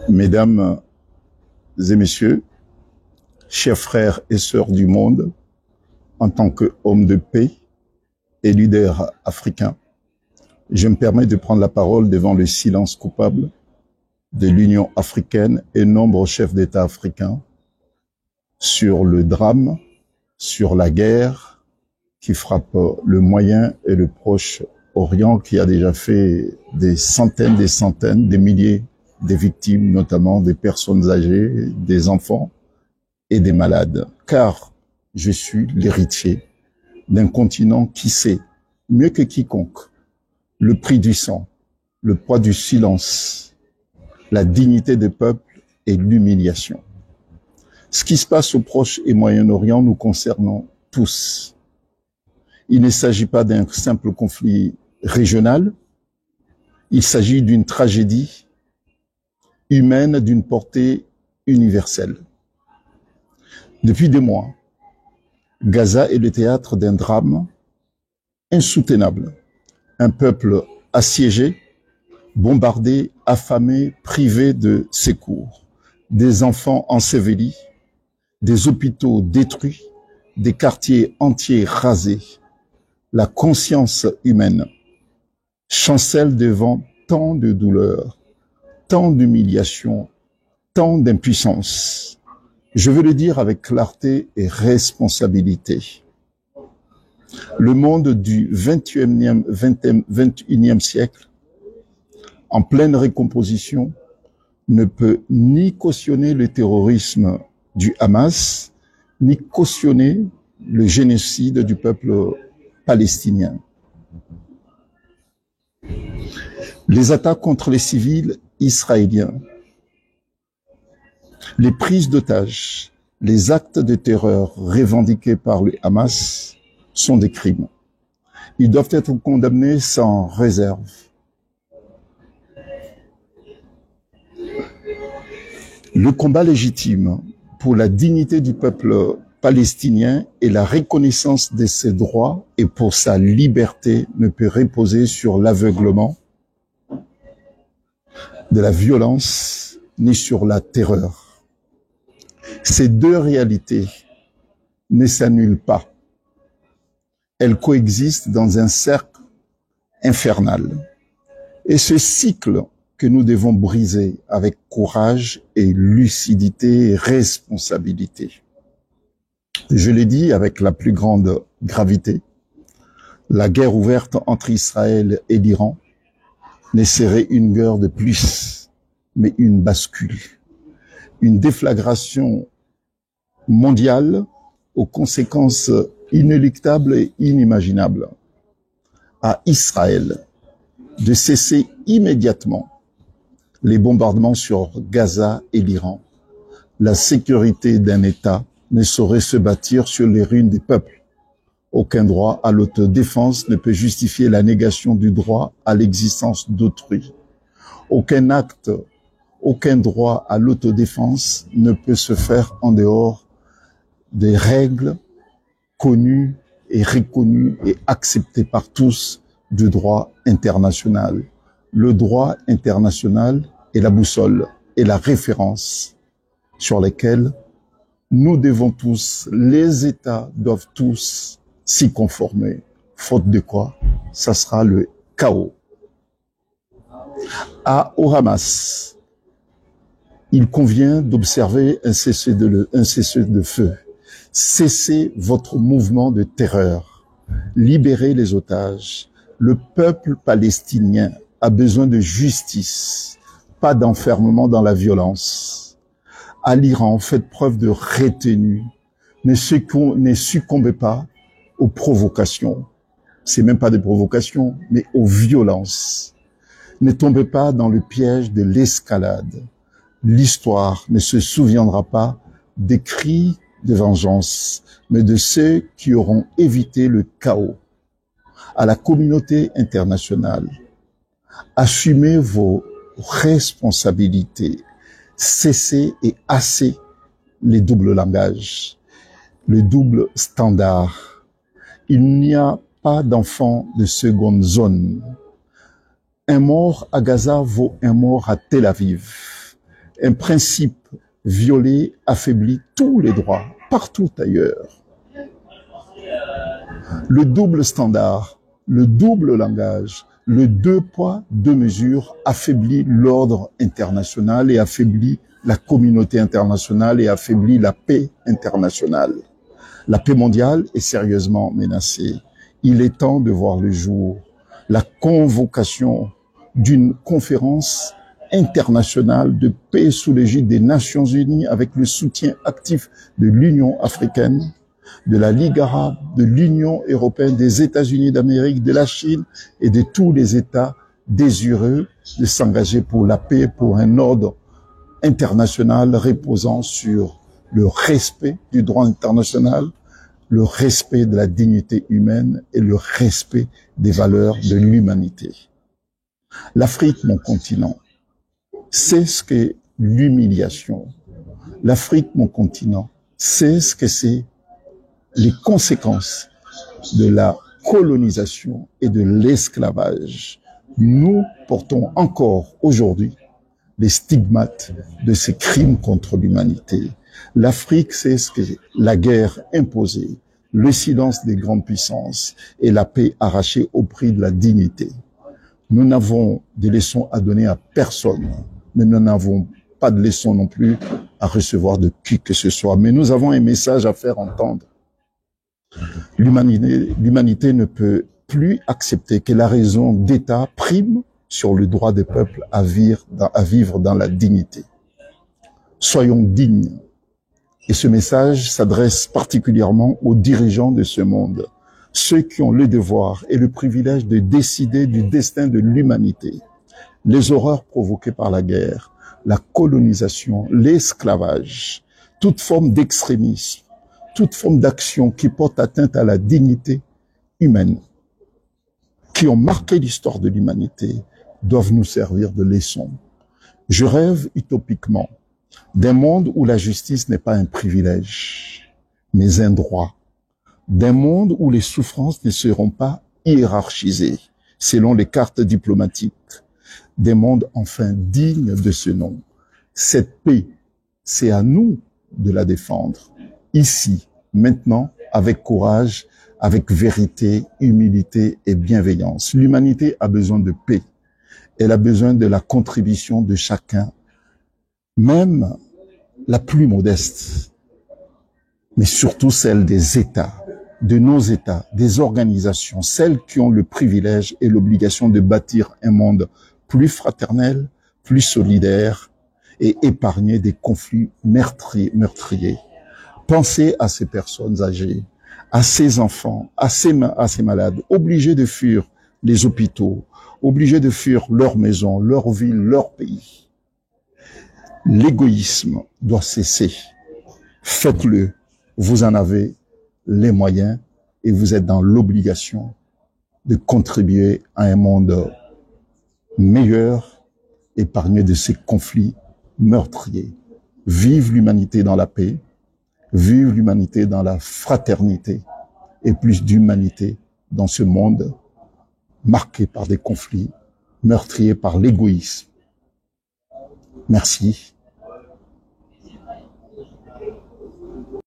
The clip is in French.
Mesdames et messieurs, chers frères et sœurs du monde, en tant qu'homme de paix et leader africain, je me permets de prendre la parole devant le silence coupable de l'Union africaine et nombreux chefs d'État africains sur le drame, sur la guerre qui frappe le Moyen et le Proche-Orient, qui a déjà fait des centaines, des milliers de victimes, notamment des personnes âgées, des enfants et des malades. Car je suis l'héritier d'un continent qui sait, mieux que quiconque, le prix du sang, le poids du silence, la dignité des peuples et l'humiliation. Ce qui se passe au Proche et Moyen-Orient nous concerne tous. Il ne s'agit pas d'un simple conflit régional, il s'agit d'une tragédie humaine d'une portée universelle. Depuis des mois, Gaza est le théâtre d'un drame insoutenable. Un peuple assiégé, bombardé, affamé, privé de secours. Des enfants ensevelis, des hôpitaux détruits, des quartiers entiers rasés. La conscience humaine chancelle devant tant de douleurs, tant d'humiliation, tant d'impuissance. Je veux le dire avec clarté et responsabilité. Le monde du 21e siècle, en pleine recomposition, ne peut ni cautionner le terrorisme du Hamas, ni cautionner le génocide du peuple palestinien. Les attaques contre les civils israéliens, les prises d'otages, les actes de terreur revendiqués par le Hamas sont des crimes. Ils doivent être condamnés sans réserve. Le combat légitime pour la dignité du peuple palestinien et la reconnaissance de ses droits et pour sa liberté ne peut reposer sur l'aveuglement de la violence ni sur la terreur. Ces deux réalités ne s'annulent pas. Elles coexistent dans un cercle infernal. Et ce cycle que nous devons briser avec courage et lucidité et responsabilité. Je l'ai dit avec la plus grande gravité, la guerre ouverte entre Israël et l'Iran ne serait une guerre de plus, mais une bascule, une déflagration mondiale aux conséquences inéluctables et inimaginables. À Israël de cesser immédiatement les bombardements sur Gaza et l'Iran. La sécurité d'un État ne saurait se bâtir sur les ruines des peuples. Aucun droit à l'autodéfense ne peut justifier la négation du droit à l'existence d'autrui. Aucun acte, aucun droit à l'autodéfense ne peut se faire en dehors des règles connues et reconnues et acceptées par tous du droit international. Le droit international est la boussole et la référence sur lesquelles nous devons tous, les États doivent tous s'y conformer. Faute de quoi, ça sera le chaos. Au Hamas, il convient d'observer un cessez-le-feu. Cessez votre mouvement de terreur. Libérez les otages. Le peuple palestinien a besoin de justice, pas d'enfermement dans la violence. À l'Iran, faites preuve de retenue. Ne succombez pas aux provocations. C'est même pas des provocations, mais aux violences. Ne tombez pas dans le piège de l'escalade. L'histoire ne se souviendra pas des cris de vengeance, mais de ceux qui auront évité le chaos. À la communauté internationale, assumez vos responsabilités. Cessez et assez les doubles langages, le double standard. Il n'y a pas d'enfants de seconde zone. Un mort à Gaza vaut un mort à Tel Aviv. Un principe violé affaiblit tous les droits, partout ailleurs. Le double standard, le double langage, le deux poids, deux mesures affaiblit l'ordre international et affaiblit la communauté internationale et affaiblit la paix internationale. La paix mondiale est sérieusement menacée. Il est temps de voir le jour. La convocation d'une conférence internationale de paix sous l'égide des Nations Unies avec le soutien actif de l'Union africaine, de la Ligue arabe, de l'Union européenne, des États-Unis d'Amérique, de la Chine et de tous les États désireux de s'engager pour la paix, pour un ordre international reposant sur le respect du droit international, le respect de la dignité humaine et le respect des valeurs de l'humanité. L'Afrique, mon continent, c'est ce qu'est l'humiliation. L'Afrique, mon continent, c'est ce que c'est les conséquences de la colonisation et de l'esclavage. Nous portons encore aujourd'hui les stigmates de ces crimes contre l'humanité. L'Afrique, c'est ce que la guerre imposée, le silence des grandes puissances et la paix arrachée au prix de la dignité. Nous n'avons des leçons à donner à personne, mais nous n'avons pas de leçons non plus à recevoir de qui que ce soit. Mais nous avons un message à faire entendre. L'humanité ne peut plus accepter que la raison d'État prime sur le droit des peuples à vivre dans la dignité. Soyons dignes. Et ce message s'adresse particulièrement aux dirigeants de ce monde, ceux qui ont le devoir et le privilège de décider du destin de l'humanité. Les horreurs provoquées par la guerre, la colonisation, l'esclavage, toute forme d'extrémisme, toute forme d'action qui porte atteinte à la dignité humaine, qui ont marqué l'histoire de l'humanité, doivent nous servir de leçon. Je rêve utopiquement d'un monde où la justice n'est pas un privilège, mais un droit. D'un monde où les souffrances ne seront pas hiérarchisées selon les cartes diplomatiques. Des mondes enfin dignes de ce nom. Cette paix, c'est à nous de la défendre. Ici, maintenant, avec courage, avec vérité, humilité et bienveillance. L'humanité a besoin de paix. Elle a besoin de la contribution de chacun, même la plus modeste, mais surtout celle des États, de nos États, des organisations, celles qui ont le privilège et l'obligation de bâtir un monde plus fraternel, plus solidaire et épargner des conflits meurtriers. Pensez à ces personnes âgées, à ces enfants, à ces malades, obligés de fuir les hôpitaux, obligés de fuir leur maison, leur ville, leur pays. L'égoïsme doit cesser. Faites-le. Vous en avez les moyens et vous êtes dans l'obligation de contribuer à un monde meilleur, épargné de ces conflits meurtriers. Vive l'humanité dans la paix, vive l'humanité dans la fraternité et plus d'humanité dans ce monde marqué par des conflits, meurtriers par l'égoïsme. Merci.